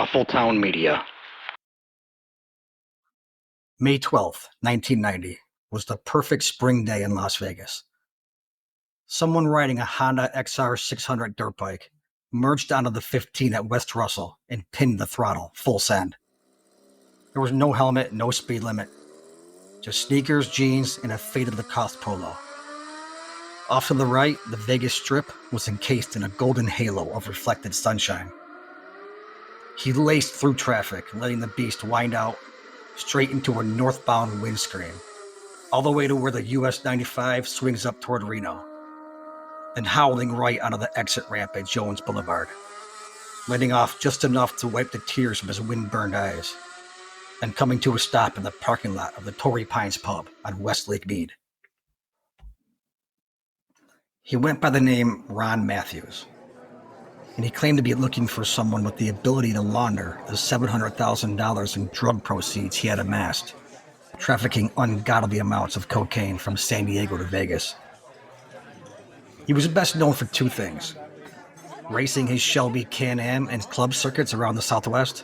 Shuffletown Media. May 12th, 1990, was the perfect spring day in Las Vegas. Someone riding a Honda XR 600 dirt bike merged onto the 15 at West Russell and pinned the throttle full send. There was no helmet, no speed limit, just sneakers, jeans, and a faded Lacoste polo. Off to the right, the Vegas Strip was encased in a golden halo of reflected sunshine. He laced through traffic, letting the beast wind out straight into a northbound windscreen, all the way to where the US 95 swings up toward Reno, then howling right onto the exit ramp at Jones Boulevard, letting off just enough to wipe the tears from his wind-burned eyes, and coming to a stop in the parking lot of the Torrey Pines pub on West Lake Mead. He went by the name Ron Matthews, and he claimed to be looking for someone with the ability to launder the $700,000 in drug proceeds he had amassed, trafficking ungodly amounts of cocaine from San Diego to Vegas. He was best known for two things: racing his Shelby Can-Am and club circuits around the Southwest,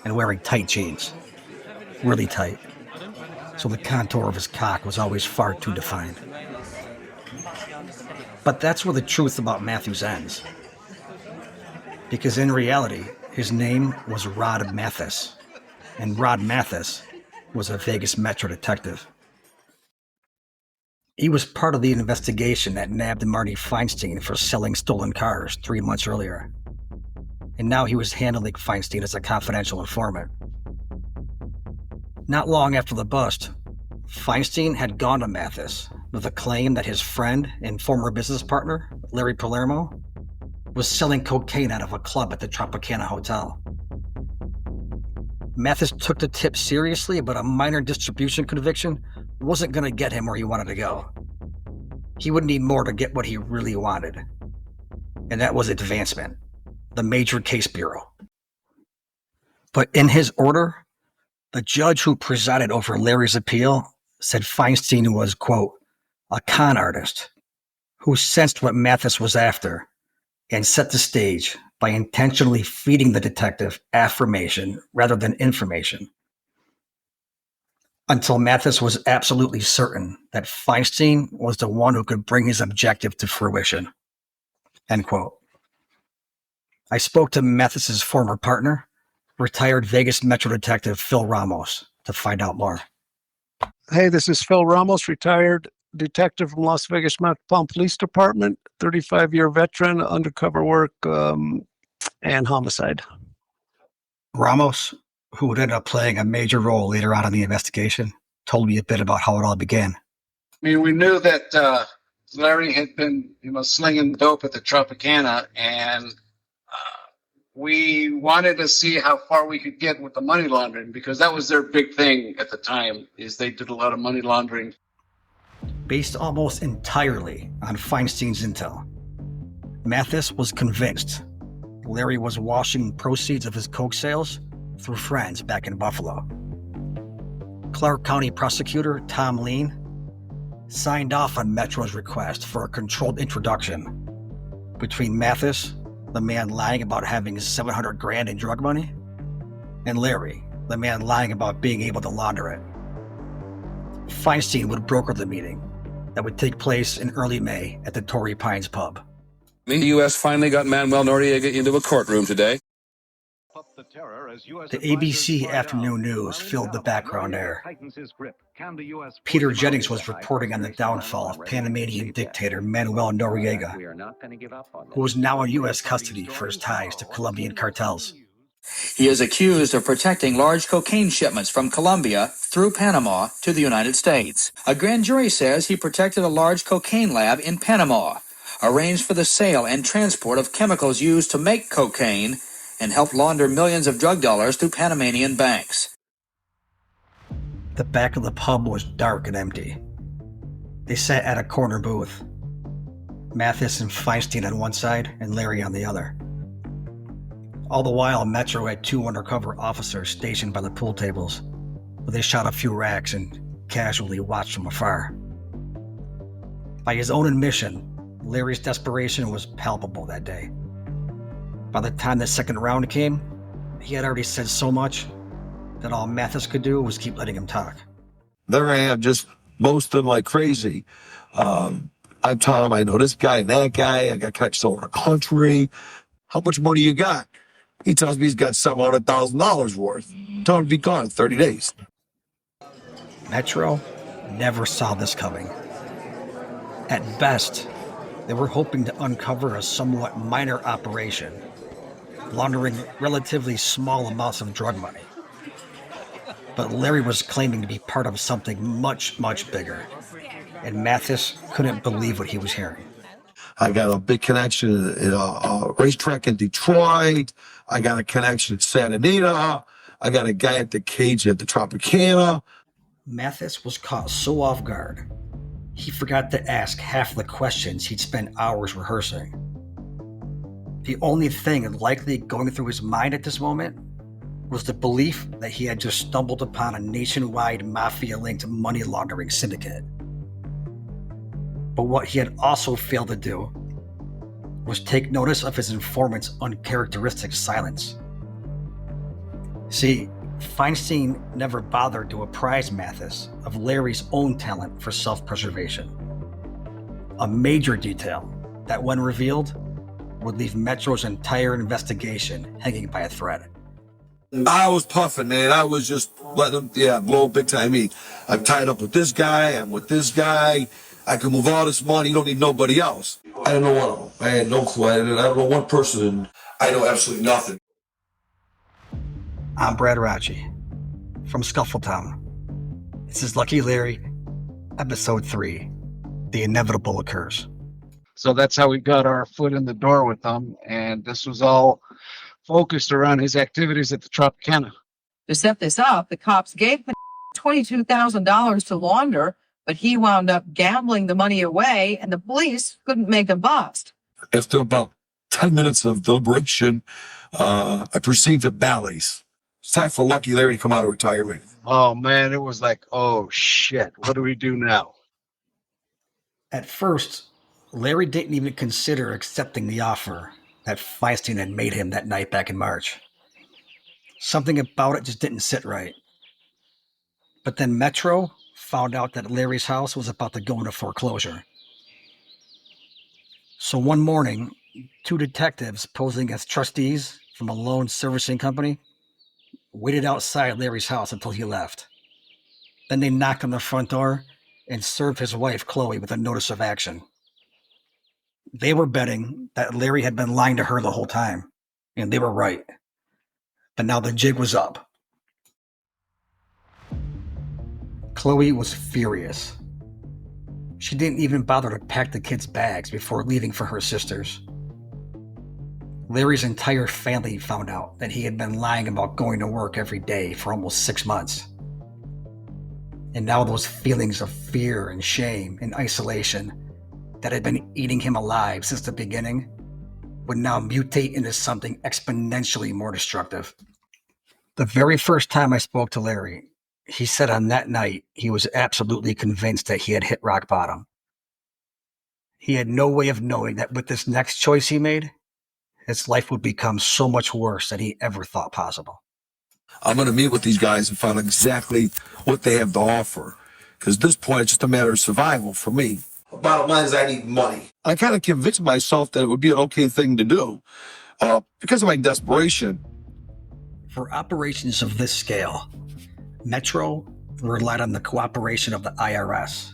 and wearing tight jeans, really tight, so the contour of his cock was always far too defined. But that's where the truth about Matthews ends. Because in reality, his name was Rod Mathis, and Rod Mathis was a Vegas Metro detective. He was part of the investigation that nabbed Marty Feinstein for selling stolen cars 3 months earlier, and now he was handling Feinstein as a confidential informant. Not long after the bust, Feinstein had gone to Mathis with a claim that his friend and former business partner, Larry Palermo, was selling cocaine out of a club at the Tropicana Hotel. Mathis took the tip seriously, but a minor distribution conviction wasn't going to get him where he wanted to go. He would need more to get what he really wanted, and that was advancement, the Major Case Bureau. But in his order, the judge who presided over Larry's appeal said Feinstein was, quote, a con artist who sensed what Mathis was after and set the stage by intentionally feeding the detective affirmation rather than information, until Mathis was absolutely certain that Feinstein was the one who could bring his objective to fruition, end quote. I spoke to Mathis's former partner, retired Vegas Metro detective Phil Ramos, to find out more. Hey, this is Phil Ramos, retired detective from Las Vegas Metropolitan Police Department, 35-year veteran, undercover work, and homicide. Ramos, who would end up playing a major role later on in the investigation, told me a bit about how it all began. I mean, we knew that Larry had been, slinging dope at the Tropicana, and we wanted to see how far we could get with the money laundering, because that was their big thing at the time, is they did a lot of money laundering. Based almost entirely on Feinstein's intel, Mathis was convinced Larry was washing proceeds of his coke sales through friends back in Buffalo. Clark County prosecutor Tom Lean signed off on Metro's request for a controlled introduction between Mathis, the man lying about having $700,000 in drug money, and Larry, the man lying about being able to launder it. Feinstein would broker the meeting that would take place in early May at the Torrey Pines pub. The U.S. finally got Manuel Noriega into a courtroom today. The ABC Afternoon News filled the background air. Peter Jennings was reporting on the downfall of Panamanian dictator Manuel Noriega, who is now in U.S. custody for his ties to Colombian cartels. He is accused of protecting large cocaine shipments from Colombia through Panama to the United States. A grand jury says he protected a large cocaine lab in Panama, arranged for the sale and transport of chemicals used to make cocaine, and helped launder millions of drug dollars through Panamanian banks. The back of the pub was dark and empty. They sat at a corner booth, Mathis and Feinstein on one side and Larry on the other. All the while, Metro had 2 undercover officers stationed by the pool tables, where they shot a few racks and casually watched from afar. By his own admission, Larry's desperation was palpable that day. By the time the second round came, he had already said so much that all Mathis could do was keep letting him talk. There I am, just boasting like crazy. I'm telling him I know this guy and that guy. I got connections all over the country. How much money you got? He tells me he's got $700,000 worth. Tell him to be gone in 30 days. Metro never saw this coming. At best, they were hoping to uncover a somewhat minor operation, laundering relatively small amounts of drug money. But Larry was claiming to be part of something much, much bigger, and Mathis couldn't believe what he was hearing. I got a big connection in a racetrack in Detroit. I got a connection in Santa Anita. I got a guy at the Gage at the Tropicana. Mathis was caught so off guard, he forgot to ask half the questions he'd spent hours rehearsing. The only thing likely going through his mind at this moment was the belief that he had just stumbled upon a nationwide mafia-linked money laundering syndicate. But what he had also failed to do was take notice of his informant's uncharacteristic silence. See, Feinstein never bothered to apprise Mathis of Larry's own talent for self-preservation. A major detail that, when revealed, would leave Metro's entire investigation hanging by a thread. I was puffing, man. I was just letting them, blow big time. I'm tied up with this guy. I'm with this guy. I can move all this money. You don't need nobody else. I don't know one of them. I had no clue. I don't know one person. I know absolutely nothing. I'm Brad Rachi from Scuffletown. This is Lucky Larry, Episode 3, The Inevitable Occurs. So that's how we got our foot in the door with them. And this was all focused around his activities at the Tropicana. To set this up, the cops gave him $22,000 to launder, but he wound up gambling the money away, and the police couldn't make him bust. After about 10 minutes of deliberation, I perceived the ballets. It's time for Lucky Larry to come out of retirement. Oh, man, it was like, oh, shit, what do we do now? At first, Larry didn't even consider accepting the offer that Feinstein had made him that night back in March. Something about it just didn't sit right. But then Metro found out that Larry's house was about to go into foreclosure. So one morning, two detectives posing as trustees from a loan servicing company waited outside Larry's house until he left. Then they knocked on the front door and served his wife, Chloe, with a notice of action. They were betting that Larry had been lying to her the whole time, and they were right. But now the jig was up. Chloe was furious. She didn't even bother to pack the kids' bags before leaving for her sister's. Larry's entire family found out that he had been lying about going to work every day for almost 6 months. And now those feelings of fear and shame and isolation that had been eating him alive since the beginning would now mutate into something exponentially more destructive. The very first time I spoke to Larry, he said on that night he was absolutely convinced that he had hit rock bottom. He had no way of knowing that with this next choice he made, his life would become so much worse than he ever thought possible. I'm going to meet with these guys and find out exactly what they have to offer. Because at this point, it's just a matter of survival for me. The bottom line is I need money. I kind of convinced myself that it would be an okay thing to do because of my desperation. For operations of this scale, Metro relied on the cooperation of the IRS,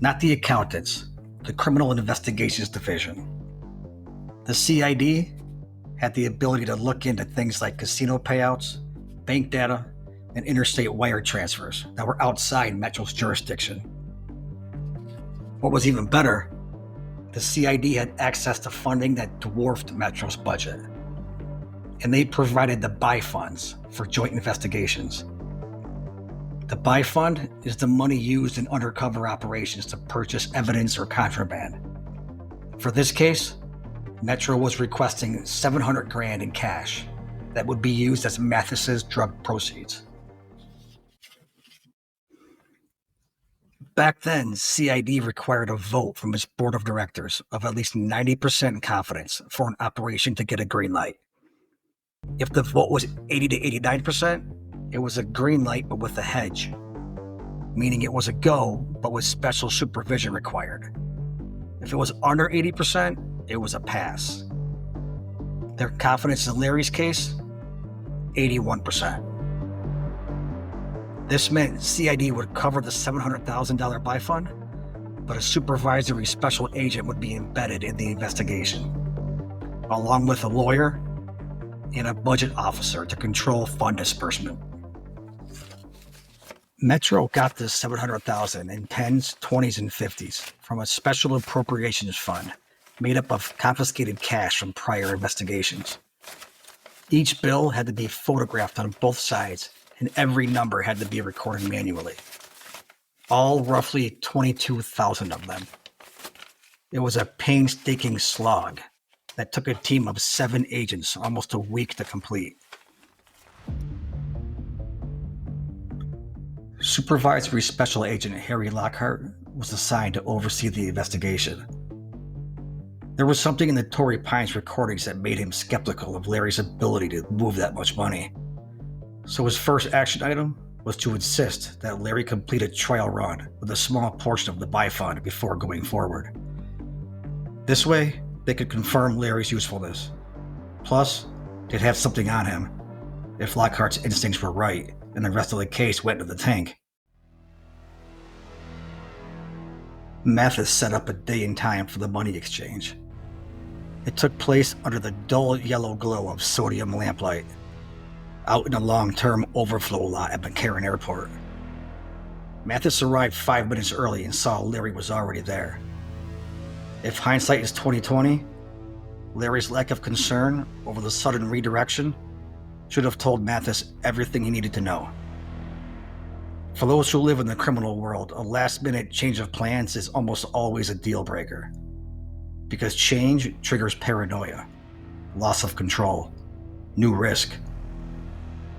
not the accountants, the Criminal Investigations Division. The CID had the ability to look into things like casino payouts, bank data, and interstate wire transfers that were outside Metro's jurisdiction. What was even better, the CID had access to funding that dwarfed Metro's budget, and they provided the buy funds for joint investigations. The buy fund is the money used in undercover operations to purchase evidence or contraband. For this case, Metro was requesting $700,000 in cash that would be used as Mathis's drug proceeds. Back then, CID required a vote from its board of directors of at least 90% confidence for an operation to get a green light. If the vote was 80 to 89%, it was a green light but with a hedge, meaning it was a go but with special supervision required. If it was under 80%, it was a pass. Their confidence in Larry's case, 81%. This meant CID would cover the $700,000 buy fund, but a supervisory special agent would be embedded in the investigation, along with a lawyer and a budget officer to control fund disbursement. Metro got this $700,000 in 10s, 20s, and 50s from a special appropriations fund made up of confiscated cash from prior investigations. Each bill had to be photographed on both sides, and every number had to be recorded manually. All roughly 22,000 of them. It was a painstaking slog that took a team of 7 agents almost a week to complete. Supervisory Special Agent Harry Lockhart was assigned to oversee the investigation. There was something in the Torrey Pines recordings that made him skeptical of Larry's ability to move that much money. So his first action item was to insist that Larry complete a trial run with a small portion of the buy fund before going forward. This way, they could confirm Larry's usefulness. Plus, they'd have something on him if Lockhart's instincts were right and the rest of the case went to the tank. Mathis set up a day and time for the money exchange. It took place under the dull yellow glow of sodium lamplight, out in a long-term overflow lot at McCarran Airport. Mathis arrived 5 minutes early and saw Larry was already there. If hindsight is 20/20, Larry's lack of concern over the sudden redirection should have told Mathis everything he needed to know. For those who live in the criminal world, a last-minute change of plans is almost always a deal-breaker, because change triggers paranoia, loss of control, new risk.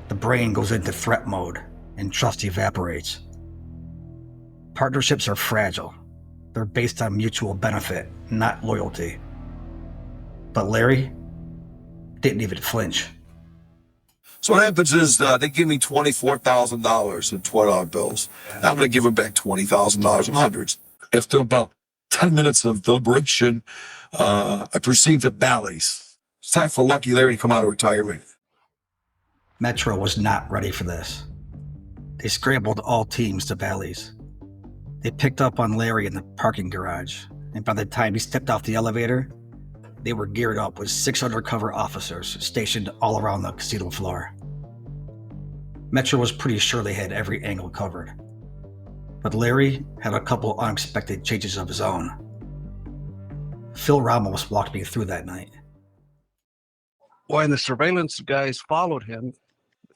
The brain goes into threat mode, and trust evaporates. Partnerships are fragile. They're based on mutual benefit, not loyalty. But Larry didn't even flinch. So what happens is they give me $24,000 in $20 bills. I'm going to give them back $20,000 in hundreds. After about 10 minutes of deliberation, I proceed to Bally's. It's time for Lucky Larry to come out of retirement. Metro was not ready for this. They scrambled all teams to Bally's. They picked up on Larry in the parking garage, and by the time he stepped off the elevator, they were geared up with 6 undercover officers stationed all around the casino floor. Metro was pretty sure they had every angle covered. But Larry had a couple unexpected changes of his own. Phil Ramos walked me through that night. When the surveillance guys followed him,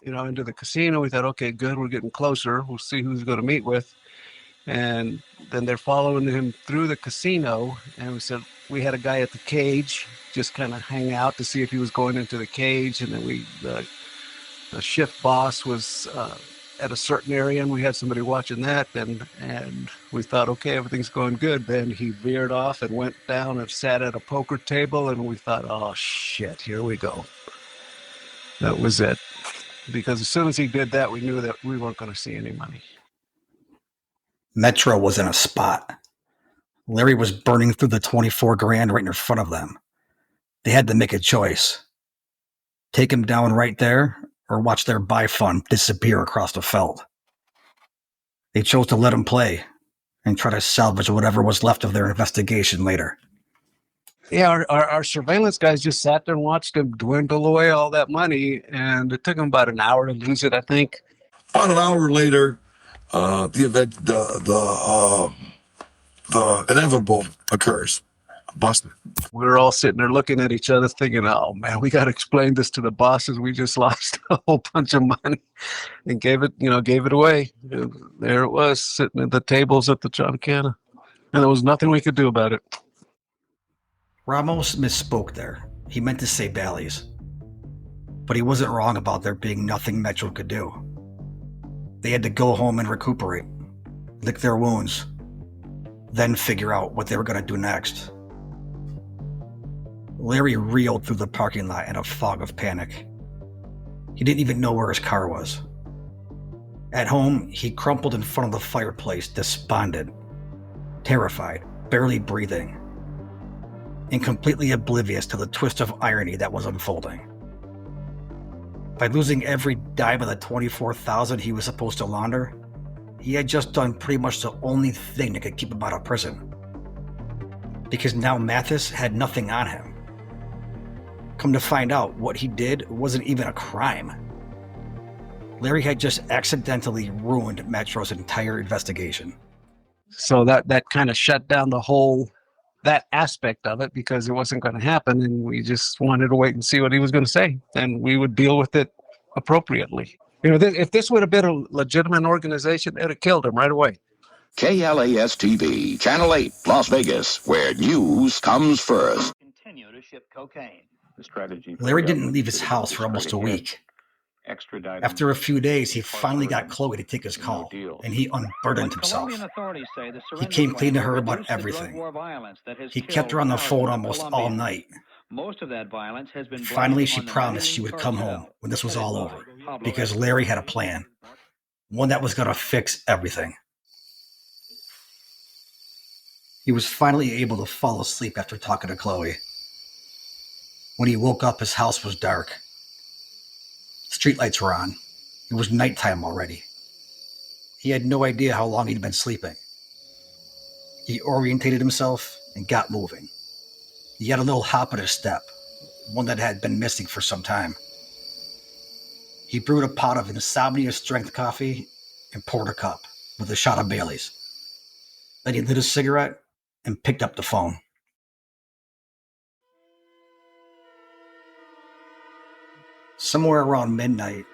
into the casino, we thought, okay, good, we're getting closer. We'll see who's going to meet with. And then they're following him through the casino, and we said we had a guy at the cage just kind of hang out to see if he was going into the cage, and then the shift boss was at a certain area, and we had somebody watching that, and we thought, okay, everything's going good. Then he veered off and went down and sat at a poker table, and we thought, oh shit, here we go. That was it, because as soon as he did that, we knew that we weren't going to see any money. Metro was in a spot. Larry was burning through the 24 grand right in front of them. They had to make a choice. Take him down right there or watch their buy fund disappear across the felt. They chose to let him play and try to salvage whatever was left of their investigation later. Yeah, our surveillance guys just sat there and watched him dwindle away all that money, and it took them about an hour to lose it, I think. About an hour later, the inevitable occurs. I'm busted. We were all sitting there looking at each other thinking, oh man, we got to explain this to the bosses. We just lost a whole bunch of money and gave it away. There it was, sitting at the tables at the Tropicana. And there was nothing we could do about it. Ramos misspoke there. He meant to say Bally's. But he wasn't wrong about there being nothing Metro could do. They had to go home and recuperate, lick their wounds, then figure out what they were going to do next. Larry reeled through the parking lot in a fog of panic. He didn't even know where his car was. At home, he crumpled in front of the fireplace, despondent, terrified, barely breathing, and completely oblivious to the twist of irony that was unfolding. By losing every dime of the $24,000 he was supposed to launder, he had just done pretty much the only thing that could keep him out of prison. Because now Mathis had nothing on him. Come to find out, what he did wasn't even a crime. Larry had just accidentally ruined Metro's entire investigation. So that kind of shut down that aspect of it, because it wasn't going to happen, and we just wanted to wait and see what he was going to say, and we would deal with it appropriately. If this would have been a legitimate organization, it'd have killed him right away. KLAS-TV, Channel 8, Las Vegas, where news comes first. Continue to ship cocaine. The strategy. Larry didn't leave his house for almost a week. After a few days, he finally got Chloe to take his call, and he unburdened himself. He came clean to her about everything. He kept her on the phone almost all night. Most of that violence has been. Finally, she promised she would come home when this was all over, because Larry had a plan, one that was going to fix everything. He was finally able to fall asleep after talking to Chloe. When he woke up, his house was dark. Streetlights were on. It was nighttime already. He had no idea how long he'd been sleeping. He orientated himself and got moving. He had a little hop in his step, one that had been missing for some time. He brewed a pot of insomnia-strength coffee and poured a cup with a shot of Bailey's. Then he lit a cigarette and picked up the phone. Somewhere around midnight,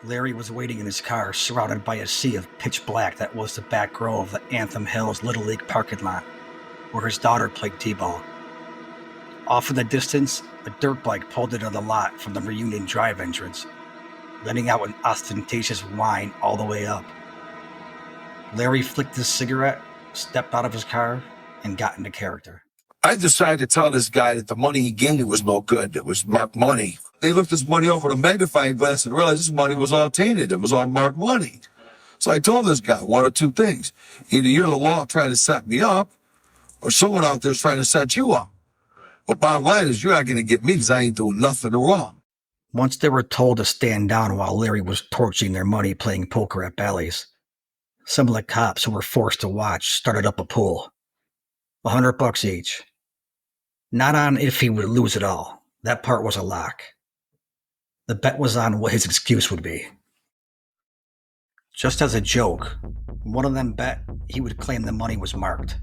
Larry was waiting in his car, surrounded by a sea of pitch black that was the back row of the Anthem Hills Little League parking lot, where his daughter played t-ball. Off in the distance, a dirt bike pulled into the lot from the Reunion Drive entrance, letting out an ostentatious whine all the way up. Larry flicked his cigarette, stepped out of his car, and got into character. I decided to tell this guy that the money he gave me was no good. It was marked money. They looked this money over the magnifying glass and realized this money was all tainted. It was all marked money. So I told this guy one or two things. Either you're the law trying to set me up, or someone out there's trying to set you up. But bottom line is, you're not going to get me because I ain't doing nothing wrong. Once they were told to stand down while Larry was torching their money playing poker at Bally's, some of the cops who were forced to watch started up a pool. $100 each. Not on if he would lose it all. That part was a lock. The bet was on what his excuse would be. Just as a joke, one of them bet he would claim the money was marked.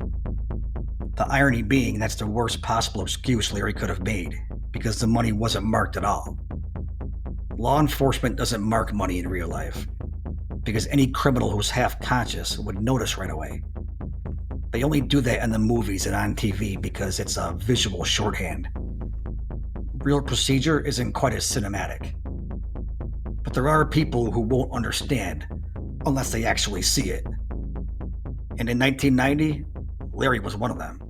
The irony being that's the worst possible excuse Larry could have made, because the money wasn't marked at all. Law enforcement doesn't mark money in real life, because any criminal who's half-conscious would notice right away. They only do that in the movies and on TV because it's a visual shorthand. Real procedure isn't quite as cinematic. But there are people who won't understand unless they actually see it. And in 1990, Larry was one of them.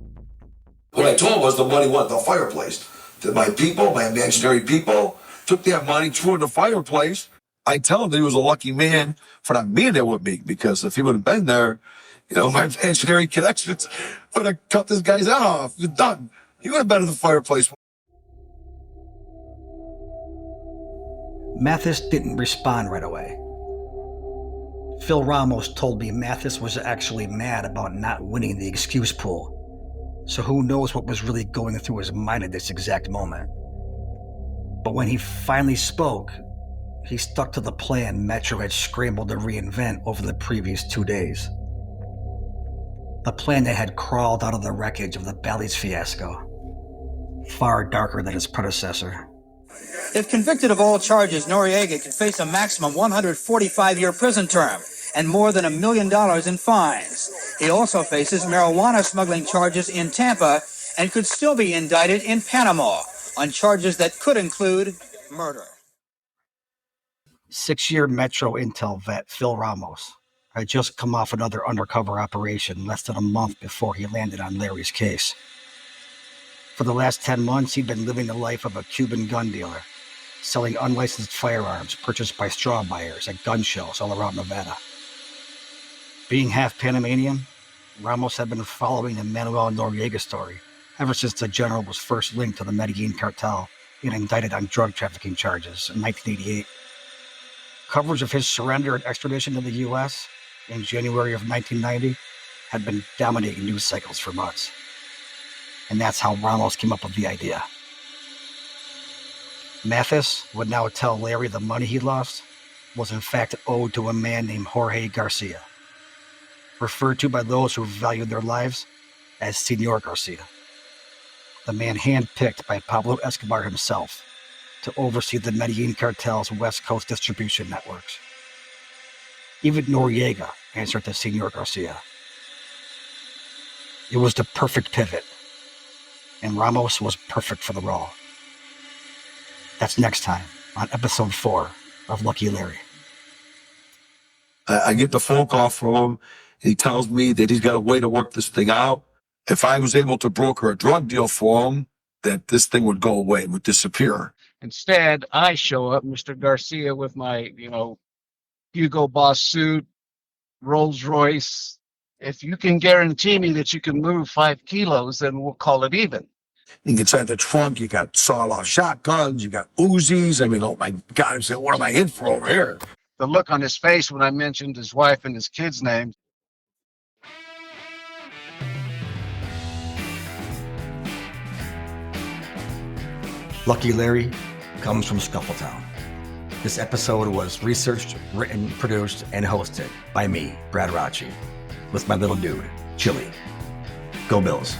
What I told him was the money went in the fireplace. That my people, my imaginary people, took that money, threw it in the fireplace. I tell him that he was a lucky man for not being there with me, because if he would have been there, my imaginary connections would have cut this guy's head off. You're done. He would have been in the fireplace. Mathis didn't respond right away. Phil Ramos told me Mathis was actually mad about not winning the excuse pool, so who knows what was really going through his mind at this exact moment. But when he finally spoke, he stuck to the plan Metro had scrambled to reinvent over the previous 2 days. A plan that had crawled out of the wreckage of the Bally's fiasco, far darker than its predecessor. If convicted of all charges, Noriega could face a maximum 145-year prison term and more than $1 million in fines. He also faces marijuana smuggling charges in Tampa and could still be indicted in Panama on charges that could include murder. 6-year Metro Intel vet Phil Ramos had just come off another undercover operation less than a month before he landed on Larry's case. For the last 10 months, he'd been living the life of a Cuban gun dealer, selling unlicensed firearms purchased by straw buyers at gun shows all around Nevada. Being half Panamanian, Ramos had been following the Manuel Noriega story ever since the general was first linked to the Medellin cartel and indicted on drug trafficking charges in 1988. Coverage of his surrender and extradition to the U.S. in January of 1990 had been dominating news cycles for months. And that's how Ramos came up with the idea. Mathis would now tell Larry the money he lost was in fact owed to a man named Jorge Garcia, referred to by those who valued their lives as Senor Garcia, the man handpicked by Pablo Escobar himself to oversee the Medellin cartel's West Coast distribution networks. Even Noriega answered to Senor Garcia. It was the perfect pivot, and Ramos was perfect for the role. That's next time on episode 4 of Lucky Larry. I get the phone call from him. He tells me that he's got a way to work this thing out. If I was able to broker a drug deal for him, that this thing would go away, would disappear. Instead, I show up, Mr. Garcia, with my, Hugo Boss suit, Rolls Royce. If you can guarantee me that you can move 5 kilos, then we'll call it even. Inside the trunk, you got sawed-off shotguns, you got Uzis. I mean, oh my God, I said, what am I in for over here? The look on his face when I mentioned his wife and his kids' names. Lucky Larry comes from Scuffletown. This episode was researched, written, produced, and hosted by me, Brad Rocci, with my little dude, Chili. Go Bills.